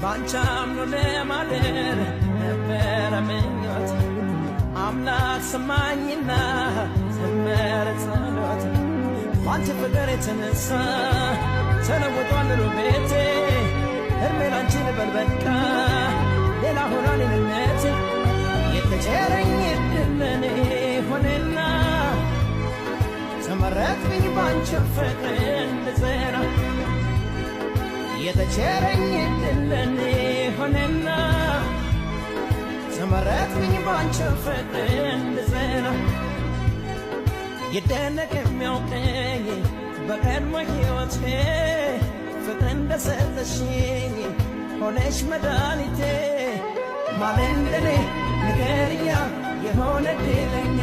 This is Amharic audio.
ባንቺ አምኖ ለማደር ነበረ ምኞት አምላክ ሰማኝና ዘመረ ጸሎት ባንቺ ፍቅር የተነሳ ተለውጧል ቤቴ እድሜ ላንቺ ልበል በቃ ሌላ ሆኗል እኔነቴ የተቸረኝ ዕድል ለኔ ሆነና ተመረጥኩኝ ባንቺ ፍቅር እንድጸና የተቸረኝ ዕድል ለኔ ሆነና ተመረጥኩኝ ባንቺ ፍቅር እንድጸና ይደነቅ የሚያውቀኝ በቀድሞ ሕይወቴ ፍቅር እንደሰጠሽኝ ሆነሽ መድኃኒቴ ማን እንደኔ ንገሪኛ የሆነ ዕድለኛ